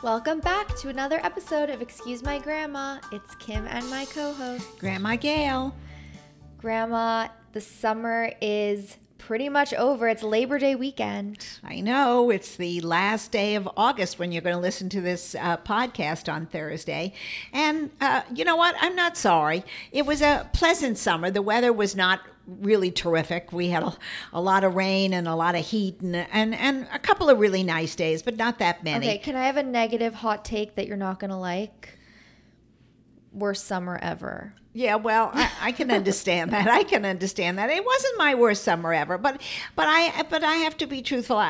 Welcome back to another episode of Excuse My Grandma. It's Kim and my co-host, Grandma Gail. Grandma, the summer is pretty much over. It's Labor Day weekend. I know. It's the last day of August when you're going to listen to this podcast on Thursday. And you know what? I'm not sorry. It was a pleasant summer. The weather was not really terrific. We had a lot of rain and a lot of heat and a couple of really nice days, but not that many. Okay, can I have a negative hot take that you're not going to like? Worst summer ever. Yeah, well, I can understand that. I can understand that. It wasn't my worst summer ever, but I have to be truthful.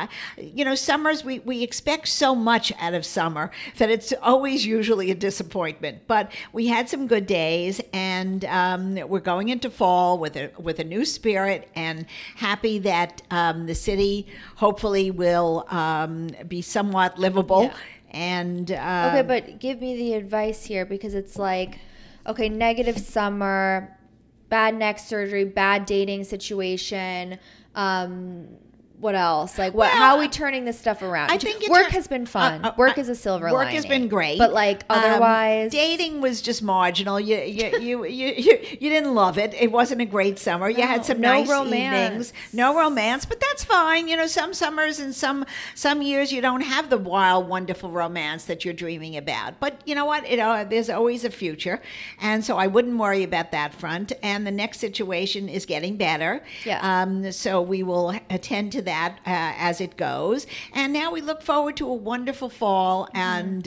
Summers we expect so much out of summer that it's always usually a disappointment. But we had some good days, and we're going into fall with a new spirit, and happy that the city hopefully will be somewhat livable. Yeah. And okay, but give me the advice here, because it's like, okay, negative summer, bad neck surgery, bad dating situation. What else? Like, how are we turning this stuff around? I think work has been fun. Work is a silver lining. Work has been great, but like otherwise, dating was just marginal. You didn't love it. It wasn't a great summer. You had some nice evenings, no romance, but that's fine. You know, some summers and some years you don't have the wild, wonderful romance that you're dreaming about. But you know what? There's always a future, and so I wouldn't worry about that front. And the next situation is getting better. Yeah. So we will attend to that as it goes, and now we look forward to a wonderful fall and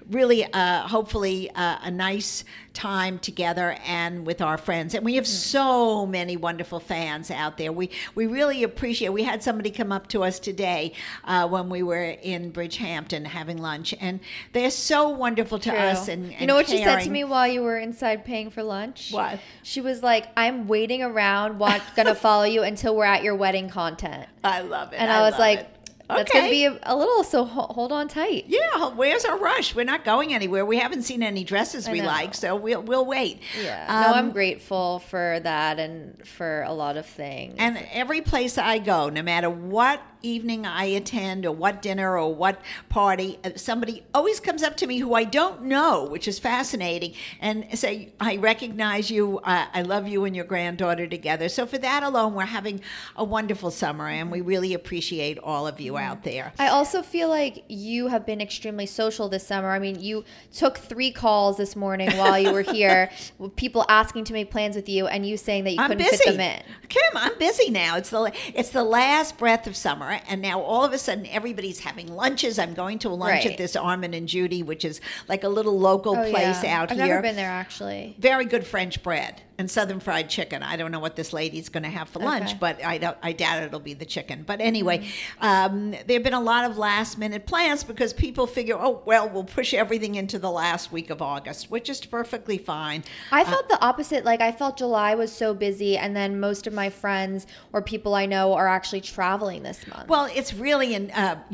really hopefully a nice time together and with our friends. And we have so many wonderful fans out there. We really appreciate. We had somebody come up to us today when we were in Bridgehampton having lunch, and they're so wonderful to us. And you know what caring. She said to me while you were inside paying for lunch? What? She was like, "I'm waiting around, gonna follow you until we're at your wedding content." I love it. And I was like, it. That's Okay. going to be a little, so hold on tight. Yeah, where's our rush? We're not going anywhere. We haven't seen any dresses we like, so we'll wait. Yeah, no, I'm grateful for that and for a lot of things. And every place I go, no matter what evening I attend or what dinner or what party, somebody always comes up to me who I don't know, which is fascinating, and say, "I recognize you. I love you and your granddaughter together." So for that alone, we're having a wonderful summer, and we really appreciate all of you out there. I also feel like you have been extremely social this summer. I mean, you took 3 calls this morning while you were here, with people asking to make plans with you, and you saying that you couldn't fit them in. Kim, I'm busy now. It's the last breath of summer, and now all of a sudden everybody's having lunches. I'm going to a lunch at this Armin and Judy, which is like a little local place out I've here. I've never been there, actually. Very good French bread and southern fried chicken. I don't know what this lady's going to have for lunch, but I doubt it'll be the chicken. But anyway, there have been a lot of last minute plans because people figure, we'll push everything into the last week of August, which is perfectly fine. I felt the opposite. Like, I felt July was so busy, and then most of my friends or people I know are actually traveling this month. Well, it's really at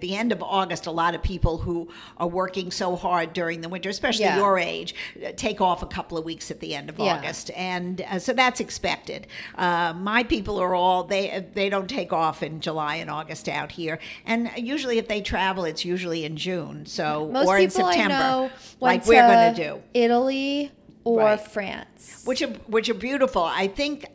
the end of August, a lot of people who are working so hard during the winter, especially your age, take off a couple of weeks at the end of August. And so that's expected. My people are all, they don't take off in July and August out here. And usually if they travel, it's usually in June, or in September, I know like we're going to do. Italy or France. Which are beautiful. I think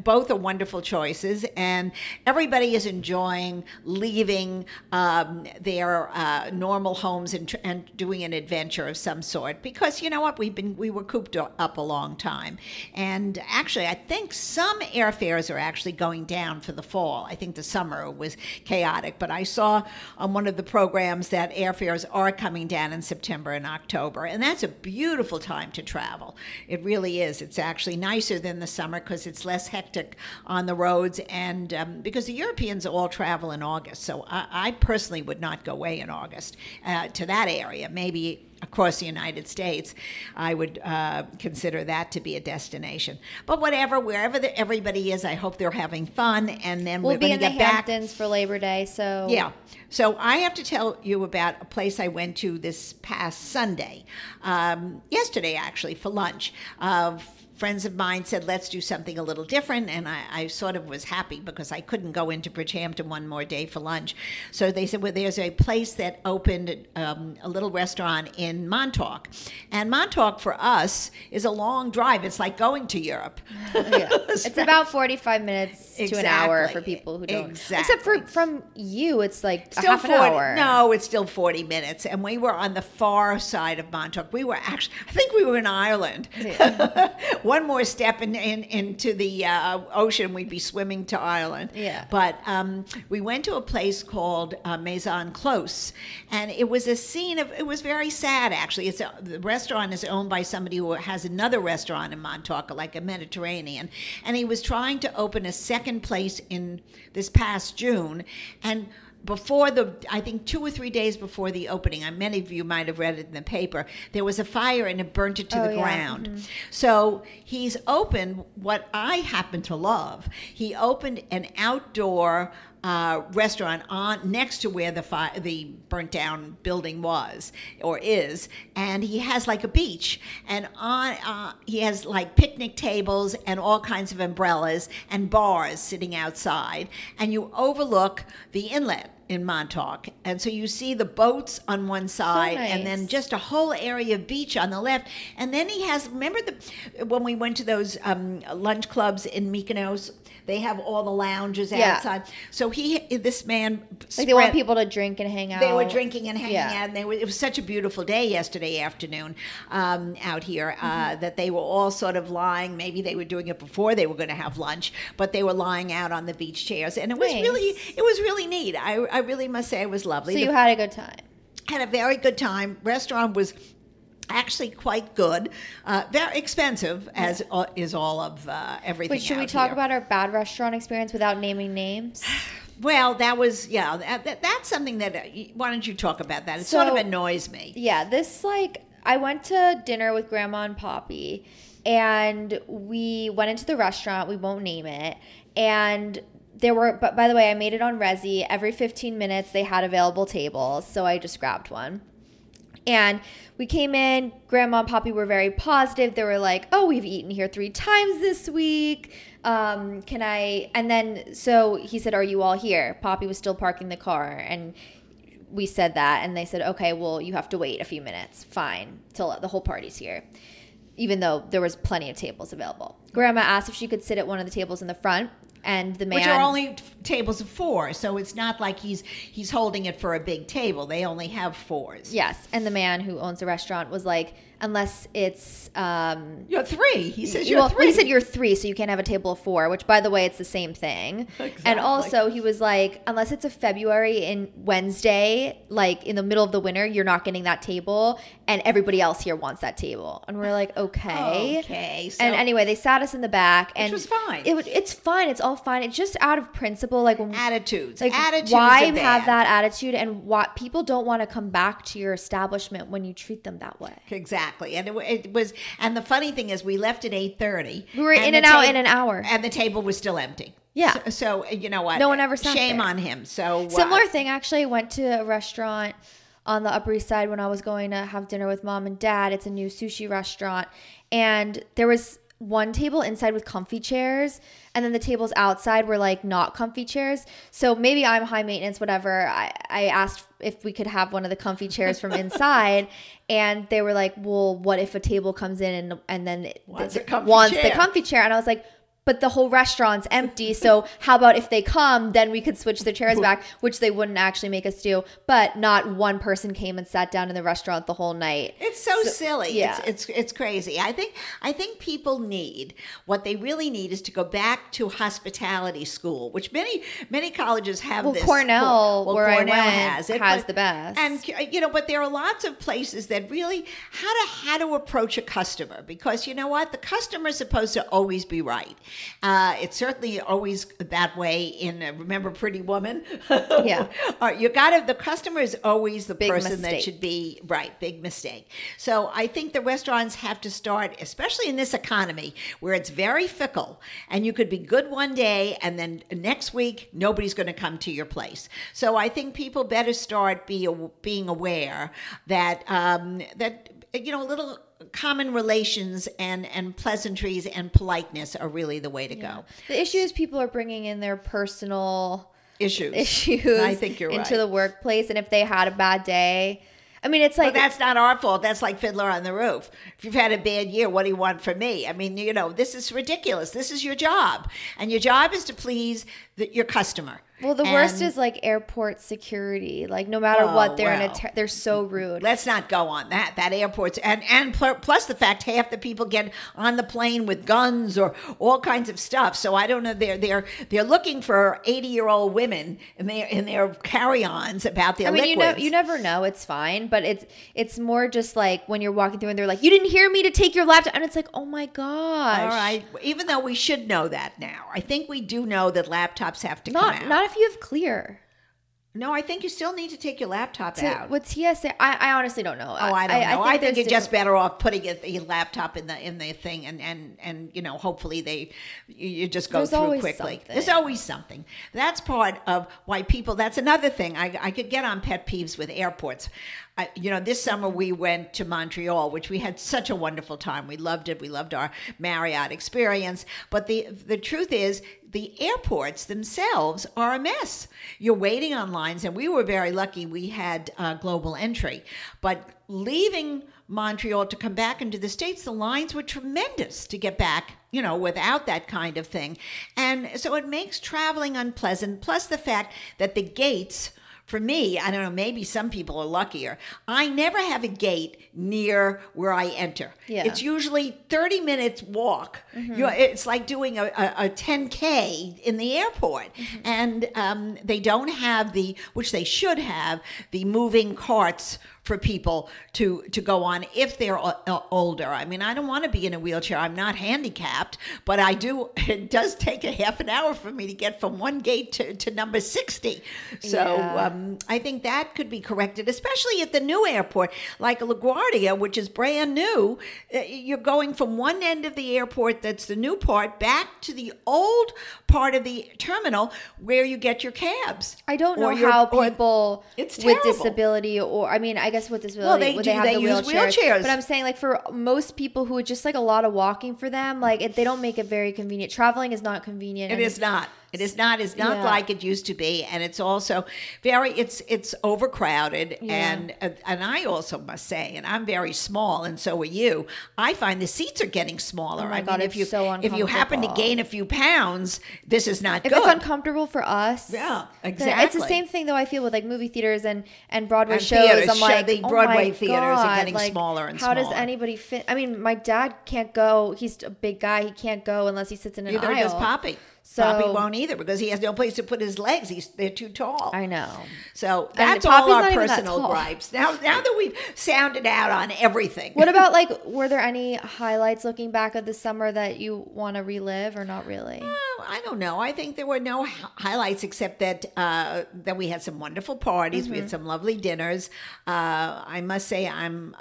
both are wonderful choices, and everybody is enjoying leaving their normal homes and doing an adventure of some sort. Because you know what, we were cooped up a long time, and actually, I think some airfares are actually going down for the fall. I think the summer was chaotic, but I saw on one of the programs that airfares are coming down in September and October, and that's a beautiful time to travel. It really is. It's actually nicer than the summer because it's less hectic on the roads, and because the Europeans all travel in August. So I personally would not go away in August to that area. Maybe across the United States, I would consider that to be a destination. But whatever, wherever everybody is, I hope they're having fun, and then we're going to get back. We'll be in the Hamptons for Labor Day, so... Yeah. So I have to tell you about a place I went to this past Sunday, yesterday actually, for lunch. friends of mine said, let's do something a little different. And I sort of was happy because I couldn't go into Bridgehampton one more day for lunch. So they said, well, there's a place that opened, a little restaurant in Montauk. And Montauk for us is a long drive. It's like going to Europe. Yeah. It's about 45 minutes to an hour for people who don't. Exactly. Except from you, it's like Still a half an hour. No, it's still 40 minutes. And we were on the far side of Montauk. We were actually, I think we were in Ireland. Yeah. One more step into the ocean, we'd be swimming to Ireland. Yeah. But we went to a place called Maison Close. And it was a scene of, it was very sad, actually. The restaurant is owned by somebody who has another restaurant in Montauk, like a Mediterranean. And he was trying to open a second place in this past June. And before I think 2 or 3 days before the opening, and many of you might have read it in the paper, there was a fire and it burnt it to the ground. Mm-hmm. So he's opened what I happen to love. He opened an outdoor restaurant next to where the burnt down building was or is, and he has like a beach, and he has like picnic tables and all kinds of umbrellas and bars sitting outside, and you overlook the inlet in Montauk. And so you see the boats on one side, so nice. And then just a whole area of beach on the left. And then he has, remember when we went to those lunch clubs in Mykonos, they have all the lounges outside. So this man, like they want people to drink and hang out. They were drinking and hanging out. And it was such a beautiful day yesterday afternoon out here that they were all sort of lying. Maybe they were doing it before they were going to have lunch, but they were lying out on the beach chairs, and it was really neat. I really must say it was lovely. So you had a good time. Had a very good time. Restaurant was actually quite good. Very expensive, as is all of everything. Wait, should we talk about our bad restaurant experience without naming names? Well, that was, that's something that, why don't you talk about that? It sort of annoys me. Yeah, I went to dinner with Grandma and Poppy, and we went into the restaurant, we won't name it, and but by the way, I made it on Resi. Every 15 minutes they had available tables, so I just grabbed one. And we came in, Grandma and Poppy were very positive. They were like, oh, we've eaten here 3 times this week. And then, so he said, are you all here? Poppy was still parking the car. And we said that. And they said, okay, well, you have to wait a few minutes. Fine, till the whole party's here. Even though there was plenty of tables available. Grandma asked if she could sit at one of the tables in the front. And the man, which are only tables of 4, so it's not like he's holding it for a big table. They only have 4s. Yes, and the man who owns the restaurant was like, unless it's you're 3. He says you're 3. He said you're 3, so you can't have a table of 4. Which, by the way, it's the same thing. Exactly. And also, he was like, unless it's a February and Wednesday, like in the middle of the winter, you're not getting that table, and everybody else here wants that table. And we're like, okay. Okay. So, and anyway, they sat us in the back, and which was fine. It's fine. It's all fine. It's just out of principle, like attitudes. Like attitudes why have that attitude, and why people don't want to come back to your establishment when you treat them that way. Exactly. And it was, and the funny thing is, we left at 8:30. We were in and out in an hour, and the table was still empty. Yeah. So you know what? No one ever sat Shame there. on him. So similar thing. Actually, I went to a restaurant on the Upper East Side when I was going to have dinner with Mom and Dad. It's a new sushi restaurant, and there was one table inside with comfy chairs, and then the tables outside were like not comfy chairs. So maybe I'm high maintenance, whatever. I asked if we could have one of the comfy chairs from inside, and they were like, well, what if a table comes in and then wants the comfy chair? And I was like, but the whole restaurant's empty, so how about if they come, then we could switch the chairs back, which they wouldn't actually make us do. But not one person came and sat down in the restaurant the whole night. It's so silly. Yeah. It's crazy. I think people need, what they really need is to go back to hospitality school, which many colleges have this. Cornell, where Cornell I went, has the best. And but there are lots of places that really how to approach a customer, because you know what? The customer is supposed to always be right. It's certainly always that way in remember Pretty Woman. Yeah. The customer is always the big person mistake. that should be right. Big mistake. So I think the restaurants have to start, especially in this economy where it's very fickle, and you could be good one day and then next week nobody's going to come to your place. So I think people better start being aware that that little common relations and pleasantries and politeness are really the way to go. The issue is people are bringing in their personal Issues. I think you're into right. the workplace, and if they had a bad day, I mean, it's like But that's not our fault. That's like Fiddler on the Roof. If you've had a bad year, what do you want from me? I mean, this is ridiculous. This is your job. And your job is to please your customer. well, the worst is like airport security. Like no matter what, they're so rude. Let's not go on that. That airports and plus the fact half the people get on the plane with guns or all kinds of stuff. So I don't know. They're looking for 80-year-old women in their carry-ons about their liquids. You never know. It's fine, but it's more just like when you're walking through and they're like, "You didn't hear me to take your laptop," and it's like, "Oh my gosh!" All right. Even though we should know that now, I think we do know that laptops have to come out. Not if you have Clear. No, I think you still need to take your laptop out. With TSA, I honestly don't know. Oh, I don't know. I think you're there's just better off putting your laptop in the thing, and hopefully you just go There's through always quickly. something. There's always something. That's part of why people. That's another thing. I could get on pet peeves with airports. This summer we went to Montreal, which we had such a wonderful time. We loved it. We loved our Marriott experience. But the truth is, the airports themselves are a mess. You're waiting on lines, and we were very lucky we had global entry. But leaving Montreal to come back into the States, the lines were tremendous to get back, without that kind of thing. And so it makes traveling unpleasant, plus the fact that the gates, for me, I don't know, maybe some people are luckier. I never have a gate near where I enter. Yeah. It's usually 30 minutes walk. Mm-hmm. It's like doing a 10K in the airport. Mm-hmm. And they don't have which they should have, the moving carts for people to go on if they're older. I mean, I don't want to be in a wheelchair. I'm not handicapped, but it does take a half an hour for me to get from one gate to number 60. So I think that could be corrected, especially at the new airport, like LaGuardia, which is brand new. You're going from one end of the airport, that's the new part, back to the old part of the terminal where you get your cabs. I don't know how people with terrible. Disability, or I mean, I guess with disability, they use wheelchairs. But I'm saying, like, for most people who just like a lot of walking for them, like they don't make it very convenient. Traveling is not convenient. It is not. It is not. It's not like it used to be, and it's also it's overcrowded. Yeah. And I also must say, and I'm very small, and so are you. I find the seats are getting smaller. Oh my God, if you happen to gain a few pounds, this is not good. If it's uncomfortable for us, yeah, exactly. It's the same thing though. I feel with like movie theaters and Broadway shows. Theaters, I'm like, the Broadway theaters are getting smaller and smaller. How does anybody fit? I mean, my dad can't go. He's a big guy. He can't go unless he sits in an aisle. Neither does Poppy. So, Poppy won't either because he has no place to put his legs. They're too tall. I know. So that's all our personal gripes. Now that we've sounded out on everything. What about were there any highlights looking back at the summer that you want to relive or not really? I don't know. I think there were no highlights except that we had some wonderful parties. Mm-hmm. We had some lovely dinners. I must say I'm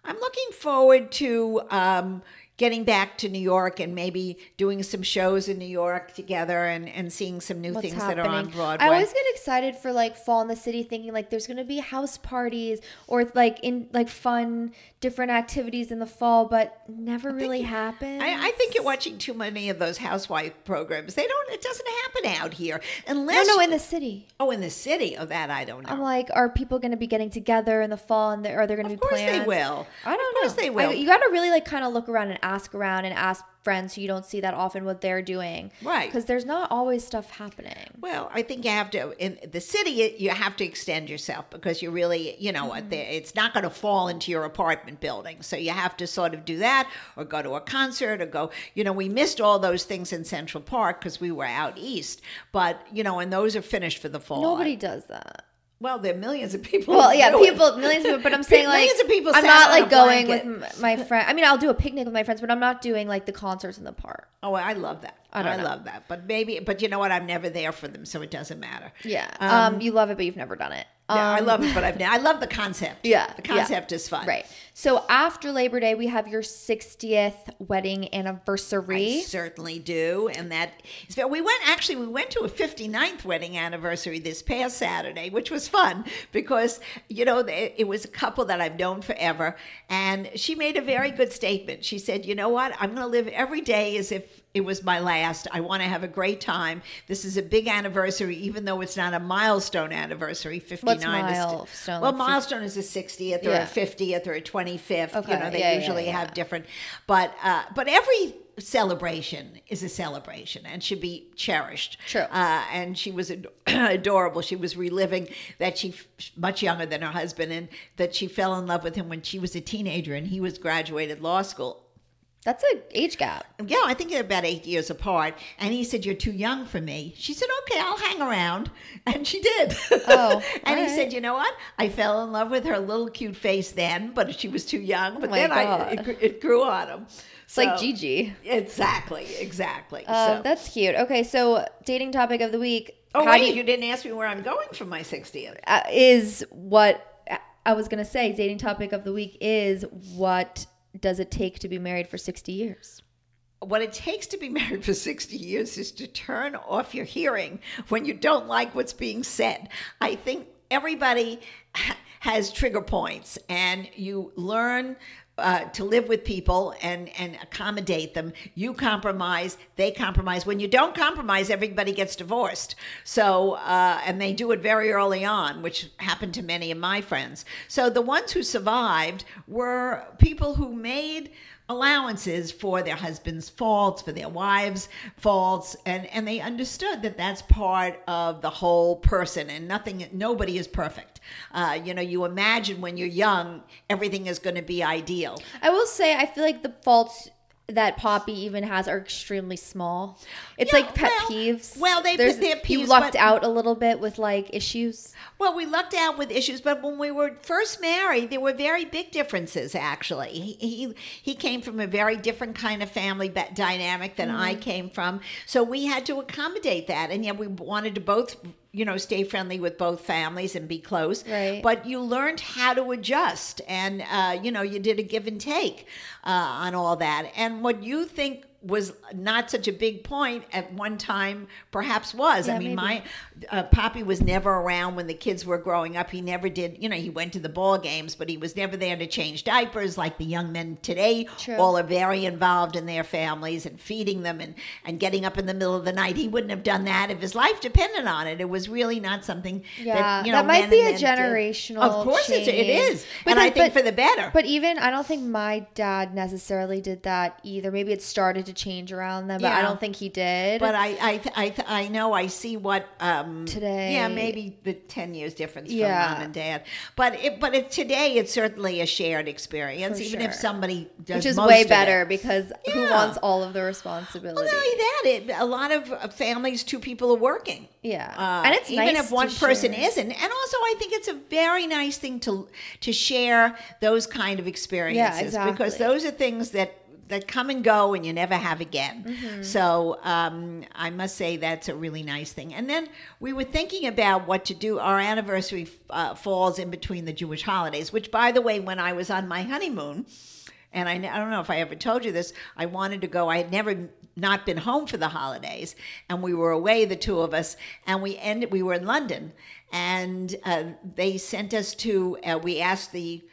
looking forward to getting back to New York and maybe doing some shows in New York together and seeing some new things that are on Broadway. I always get excited for fall in the city, thinking there's going to be house parties or fun different activities in the fall, but never really happens. I think you're watching too many of those housewife programs. It doesn't happen out here unless no, in the city. Oh, in the city? Oh, that I don't know. I'm like, are people going to be getting together in the fall, and are there going to be plans? Of course they will. I don't know. Of course they will. You got to really kind of look around and ask friends who you don't see that often what they're doing. Right. Because there's not always stuff happening. Well, I think you have to, in the city, you have to extend yourself because you really, mm-hmm. It's not going to fall into your apartment building. So you have to sort of do that or go to a concert or go, we missed all those things in Central Park because we were out east. But, and those are finished for the fall. Nobody does that. Well, there are millions of people. Well, yeah, millions of people. But I'm saying millions of people. I'm not going with my friend. I mean, I'll do a picnic with my friends, but I'm not doing the concerts in the park. Oh, I love that. I love that. But you know what? I'm never there for them, so it doesn't matter. Yeah. You love it, but you've never done it. Yeah, I love it, but I love the concept. Yeah, the concept is fun. Right. So after Labor Day, we have your 60th wedding anniversary. I certainly do, and that is. We went to a 59th wedding anniversary this past Saturday, which was fun because it was a couple that I've known forever, and she made a very good statement. She said, "You know what? I'm going to live every day as if it was my last. I want to have a great time. This is a big anniversary, even though it's not a milestone anniversary. 59 What's milestone? Well, milestone is a 60th or a 50th or a 25th. Okay. They usually have different. But every celebration is a celebration and should be cherished. True. And she was adorable. She was reliving that much younger than her husband, and that she fell in love with him when she was a teenager and he was graduated law school. That's an age gap. Yeah, I think they're about 8 years apart. And he said, "You're too young for me." She said, "Okay, I'll hang around." And she did. Oh, and he right. said, "You know what? I fell in love with her little cute face then, but she was too young. But my then God. it grew on him." It's like Gigi. Exactly. That's cute. Okay, so dating topic of the week. Oh, wait, you didn't ask me where I'm going for my 60th. Is what I was going to say. Dating topic of the week is, what does it take to be married for 60 years? What it takes to be married for 60 years is to turn off your hearing when you don't like what's being said. I think everybody has trigger points, and you learn to live with people and accommodate them. You compromise, they compromise. When you don't compromise, everybody gets divorced. So, and they do it very early on, which happened to many of my friends. So the ones who survived were people who made allowances for their husband's faults, for their wives' faults, and they understood that that's part of the whole person, and nobody is perfect. You imagine when you're young, everything is going to be ideal. I will say, I feel like the faults that Poppy even has are extremely small. It's like pet peeves. Well, they're peeves. You lucked out a little bit with like issues. Well, we lucked out with issues, but when we were first married, there were very big differences. Actually, he came from a very different kind of family dynamic than I came from, so we had to accommodate that, and yet we wanted to both stay friendly with both families and be close. Right. But you learned how to adjust, and you did a give and take on all that. And what you think was not such a big point at one time perhaps was. Yeah, I mean, maybe. my Poppy was never around when the kids were growing up. He never did, he went to the ball games, but he was never there to change diapers like the young men today. True. All are very involved in their families and feeding them and getting up in the middle of the night. He wouldn't have done that if his life depended on it. It was really not something that might be a men generational Of course change. it is. And I think for the better. But even, I don't think my dad necessarily did that either. Maybe it started to change around them, but I don't think he did. But I know, I see what today. Yeah, maybe the 10 years difference from mom and dad. But today it's certainly a shared experience, even if somebody does, which is most way of better it. because who wants all of the responsibility? Well, not only that, a lot of families, two people are working. Yeah, and it's even nice if one to person share. isn't. And also, I think it's a very nice thing to share those kind of experiences, exactly. because those are things that come and go and you never have again. Mm-hmm. So I must say that's a really nice thing. And then we were thinking about what to do. Our anniversary falls in between the Jewish holidays, which, by the way, when I was on my honeymoon, and I don't know if I ever told you this, I wanted to go. I had never not been home for the holidays, and we were away, the two of us, and we were in London, and they sent us to, we asked the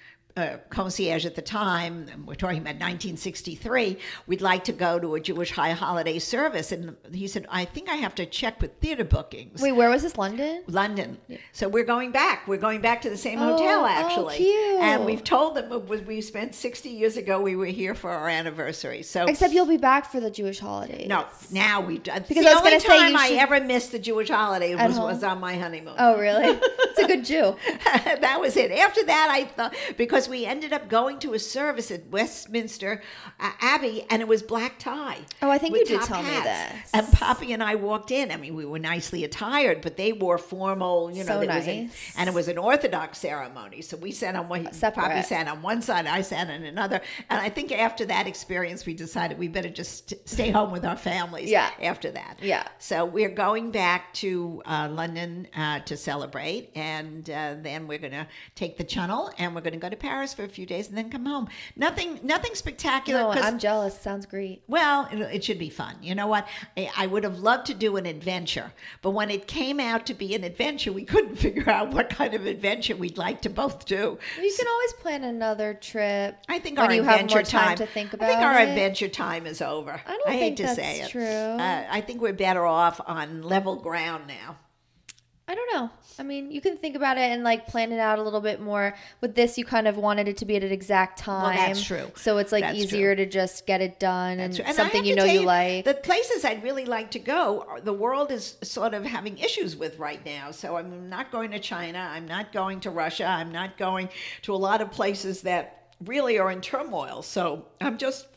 concierge at the time, and we're talking about 1963, we'd like to go to a Jewish high holiday service. And he said, I think I have to check with theater bookings. Wait, where was this? London? London. Yeah. So we're going back. We're going back to the same hotel, actually. Oh, cute. And we've told them we spent 60 years ago, we were here for our anniversary. So except you'll be back for the Jewish holidays. No, now we because the I was only gonna say time you I should- ever missed the Jewish holiday was on my honeymoon. Oh, really? It's a good Jew. That was it. After that, I thought, because because we ended up going to a service at Westminster Abbey, and it was black tie. Oh, I think with you did top tell me hats. this. And Poppy and I walked in. I mean, we were nicely attired, but they wore formal, you know. So nice. And it was an Orthodox ceremony. So we sat on one, Poppy sat on one side, I sat on another. And I think after that experience, we decided we better just stay home with our families after that. Yeah. So we're going back to London to celebrate, and then we're going to take the Channel, and we're going to go to Paris for a few days and then come home. Nothing spectacular. No, I'm jealous. Sounds great. Well, it should be fun. You know what? I would have loved to do an adventure, but when it came out to be an adventure, we couldn't figure out what kind of adventure we'd like to both do. You can always plan another trip. I think when our you adventure have more time to think about I think our it. adventure time is over. I hate think to that's say it. true. I think we're better off on level ground now. I don't know. I mean, you can think about it and like plan it out a little bit more. With this, you kind of wanted it to be at an exact time. Well, that's true. So it's like That's easier true. to just get it done and And something I you have know to you tell like. The places I'd really like to go, the world is sort of having issues with right now. So I'm not going to China. I'm not going to Russia. I'm not going to a lot of places that really are in turmoil. So I'm just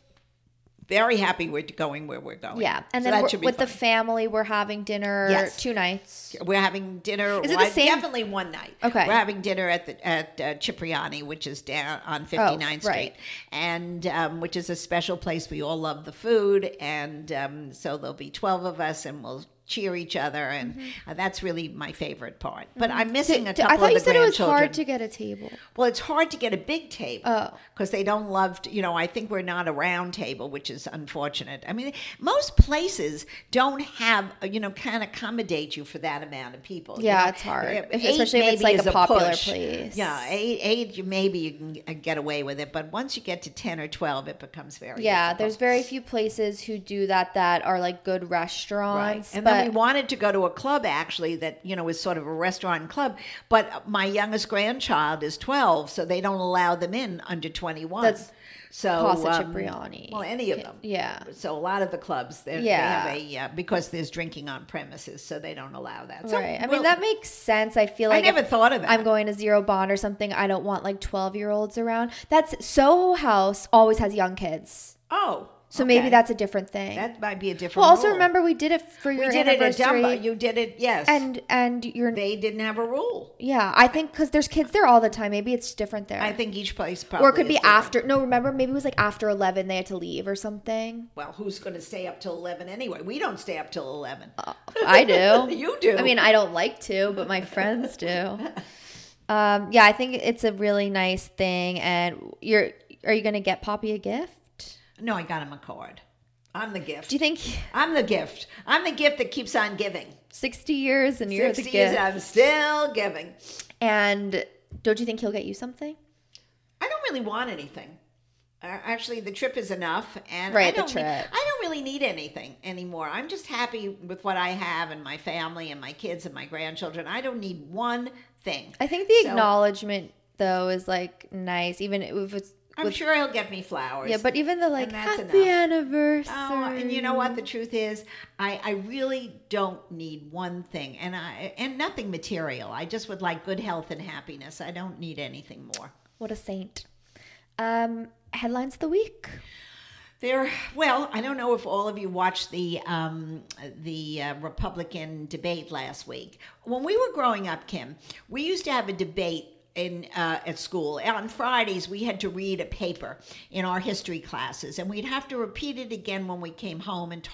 very happy we're going where we're going. Yeah. And So then that should be with the fun. family, we're having dinner 2 nights. We're having dinner. Is it the same? Definitely one night. Okay. We're having dinner at Cipriani, which is down on 59th Street, right. and which is a special place. We all love the food, and so there'll be 12 of us, and we'll cheer each other, and that's really my favorite part. But I'm missing a couple I thought of you the said it was grandchildren. hard to get a table. Well, it's hard to get a big table Oh. because they don't love to, I think we're not a round table, which is unfortunate. I mean, most places don't have, can't accommodate you for that amount of people. Yeah, it's hard. Especially if it's maybe like is a popular push. place. Yeah, eight, maybe you can get away with it. But once you get to 10 or 12, it becomes very difficult. There's very few places who do that are like good restaurants. Right. And then we wanted to go to a club actually that, is sort of a restaurant club, but my youngest grandchild is 12, so they don't allow them in under 21. That's so Casa Cipriani. Well, any of them. Yeah. So a lot of the clubs, they have because there's drinking on premises, so they don't allow that. So, right. I mean, that makes sense. I feel like I never thought of that. I'm going to Zero Bond or something. I don't want like 12-year-olds around. That's Soho House always has young kids. Oh. So maybe that's a different thing. That might be a different Well, also rule. remember we did it for your anniversary. We did it at Dumba. You did it, yes. And they didn't have a rule. Yeah, I think because there's kids there all the time. Maybe it's different there. I think each place probably or it could be is different. after. No, remember maybe it was like after 11 they had to leave or something. Well, who's going to stay up till 11 anyway? We don't stay up till 11. I do. You do. I mean, I don't like to, but my friends do. I think it's a really nice thing. And are you going to get Poppy a gift? No, I got him a card. I'm the gift. Do you think I'm the gift? I'm the gift that keeps on giving. 60 years and you're the 60 gift. years, I'm still giving. And don't you think he'll get you something? I don't really want anything. Actually, the trip is enough, and Right, I don't the trip. I don't really need anything anymore. I'm just happy with what I have and my family and my kids and my grandchildren. I don't need one thing. I think the acknowledgement though is like nice, even if it's. I'm sure he'll get me flowers. Yeah, but even the like And that's happy enough. anniversary. Oh, and you know what? The truth is, I really don't need one thing, and nothing material. I just would like good health and happiness. I don't need anything more. What a saint. Headlines of the week. Well, I don't know if all of you watched the Republican debate last week. When we were growing up, Kim, we used to have a debate at school. On Fridays, we had to read a paper in our history classes, and we'd have to repeat it again when we came home and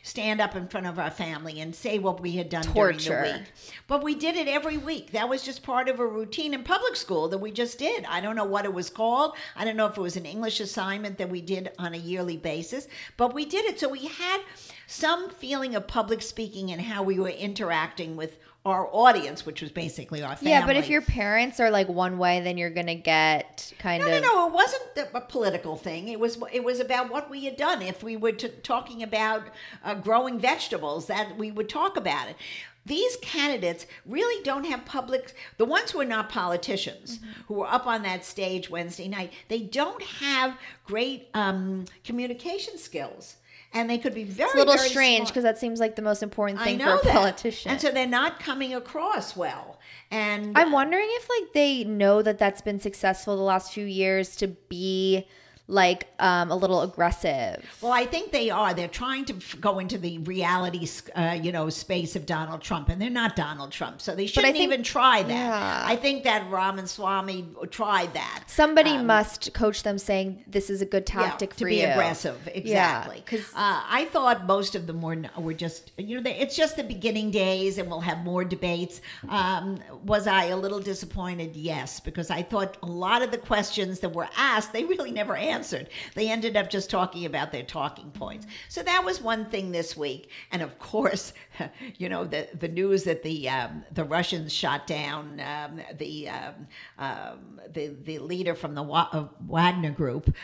stand up in front of our family and say what we had done during the week. But we did it every week. That was just part of a routine in public school that we just did. I don't know what it was called. I don't know if it was an English assignment that we did on a yearly basis, but we did it. So we had some feeling of public speaking and how we were interacting with our audience, which was basically our family. Yeah, but if your parents are like one way, then you're gonna get kind of. No, it wasn't a political thing. It was about what we had done. If we were talking about growing vegetables, that we would talk about it. These candidates really don't have the ones who are not politicians, who were up on that stage Wednesday night, they don't have great communication skills. and they could be very, It's a little very strange smart. because that seems like the most important thing for know a that. politician. And so they're not coming across well. And I'm wondering if like they know that that's been successful the last few years to be like a little aggressive. well, I think they are. They're trying to go into the reality, space of Donald Trump, and they're not Donald Trump, so they shouldn't think- even try that. yeah. I think that Ramaswamy tried that. Somebody must coach them saying this is a good tactic to for be you. aggressive, exactly. 'cause- I thought most of them were just it's just the beginning days, and we'll have more debates. Was I a little disappointed? Yes, because I thought a lot of the questions that were asked they really never answered. They ended up just talking about their talking points. So that was one thing this week, and of course, the news that the Russians shot down the leader from the Wagner Group.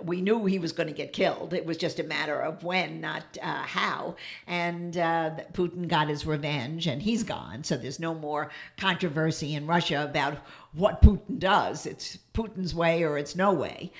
We knew he was going to get killed. It was just a matter of when, not how. And Putin got his revenge, and he's gone. So there's no more controversy in Russia about what Putin does. It's Putin's way or it's no way.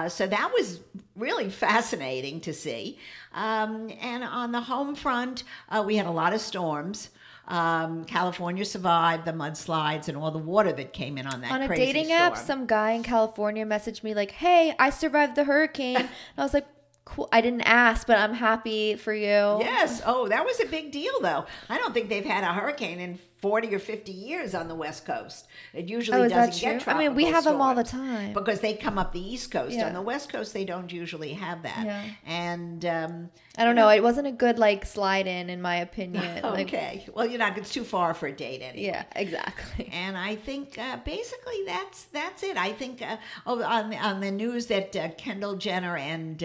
So that was really fascinating to see. And on the home front, we had a lot of storms. California survived the mudslides and all the water that came in on that On a crazy dating storm. app, some guy in California messaged me like, "Hey, I survived the hurricane." And I was like, "Cool. I didn't ask, but I'm happy for you." Yes. Oh, that was a big deal, though. I don't think they've had a hurricane in 40 or 50 years on the West Coast. It usually Oh, is that doesn't get true? tropical I mean, we have them all the storms time. because they come up the East Coast. Yeah. On the West Coast, they don't usually have that. Yeah. And I don't know. It wasn't a good like slide in my opinion. Like, okay. Well, it's too far for a date anyway. yeah, exactly. And I think basically that's it. I think on the news that Kendall Jenner and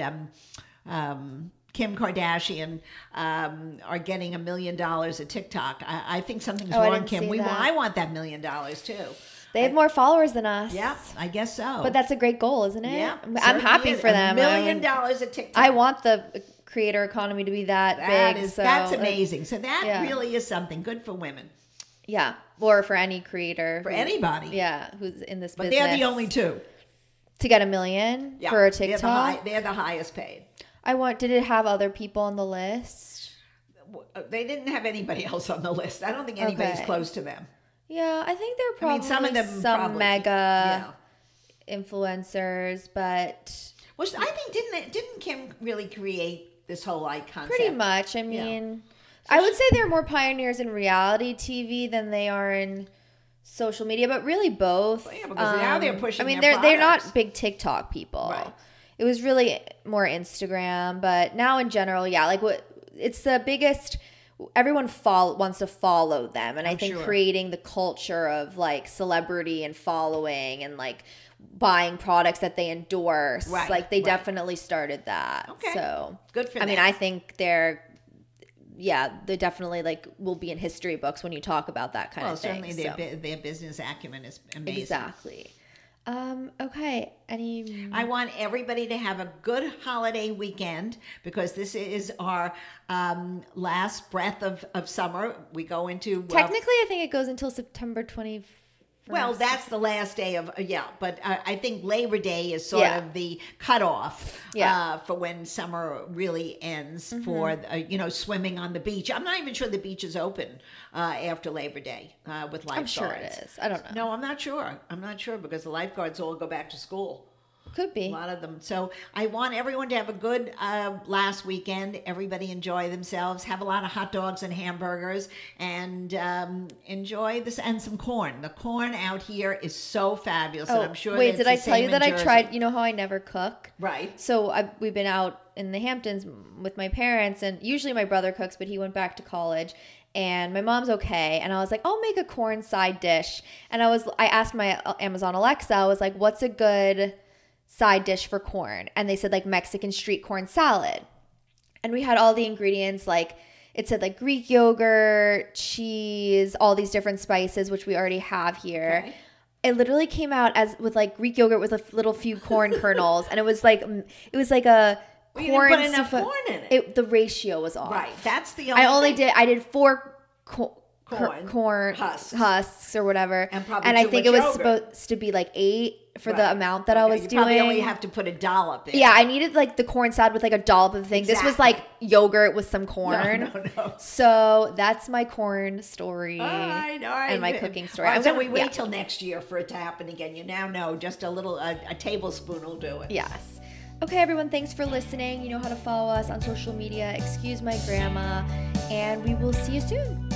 Kim Kardashian are getting $1 million at TikTok. I think something's Oh, I wrong, didn't Kim. see that. I want that $1 million too. They have more followers than us. Yeah, I guess so. But that's a great goal, isn't it? yeah, I'm certainly happy is. for them. $1 million at TikTok. I want the creator economy to be that big. That's so, amazing. So that yeah. really is something good for women, Yeah, or for any creator. for anybody. Yeah, who's in this But business. they're the only two. To get $1 million Yeah, for a TikTok. They're the highest paid. Did it have other people on the list? They didn't have anybody else on the list. I don't think anybody's Okay. close to them. Yeah, I think there are probably some of them some mega Yeah. influencers, but Well, I think didn't Kim really create this whole concept? pretty much. I mean, I would say they're more pioneers in reality TV than they are in social media, but really both. Well, yeah, because now they're pushing I mean, their they're products. not big TikTok people. Right. It was really more Instagram, but now in general, yeah, like it's the biggest. Everyone wants to follow them, and I think sure. creating the culture of like celebrity and following and like buying products that they endorse, Right, like they right. definitely started that. Okay. So Good for I mean, them. I think they definitely like will be in history books when you talk about that kind Well, of thing. certainly so. their business acumen is amazing. Exactly. Okay. I want everybody to have a good holiday weekend because this is our last breath of summer. We go into Technically, I think it goes until September 21st. well, that's the last day of but I think Labor Day is sort of the cutoff for when summer really ends for swimming on the beach. I'm not even sure the beach is open after Labor Day with lifeguards. I'm sure it is. I don't know. No, I'm not sure. I'm not sure because the lifeguards all go back to school. Could be. A lot of them. So I want everyone to have a good last weekend. Everybody enjoy themselves. Have a lot of hot dogs and hamburgers and enjoy this and some corn. The corn out here is so fabulous. And I'm sure wait, that did it's I the tell you same that in I Jersey. tried? You know how I never cook? Right. So we've been out in the Hamptons with my parents, and usually my brother cooks, but he went back to college. And my mom's okay. And I was like, I'll make a corn side dish. And I asked my Amazon Alexa, I was like, what's a good side dish for corn? And they said like Mexican street corn salad. And we had all the ingredients, like it said like Greek yogurt, cheese, all these different spices, which we already have here. Okay. It literally came out as with like Greek yogurt with a little few corn kernels. And it was like a Well, you corn. didn't put enough corn in it. The ratio was off. Right. That's the only I thing. did 4 corn husks or whatever. And probably I too think much it was yogurt. supposed to be like 8 for the amount that I was you doing. probably only have to put a dollop in. Yeah, I needed like the corn salad with like a dollop of the thing. This was like yogurt with some corn. No. So that's my corn story. All right. And my cooking story. All right, so we wait till next year for it to happen again. You now know just a tablespoon will do it. Yes. Okay, everyone, thanks for listening. You know how to follow us on social media. Excuse my grandma, and we will see you soon.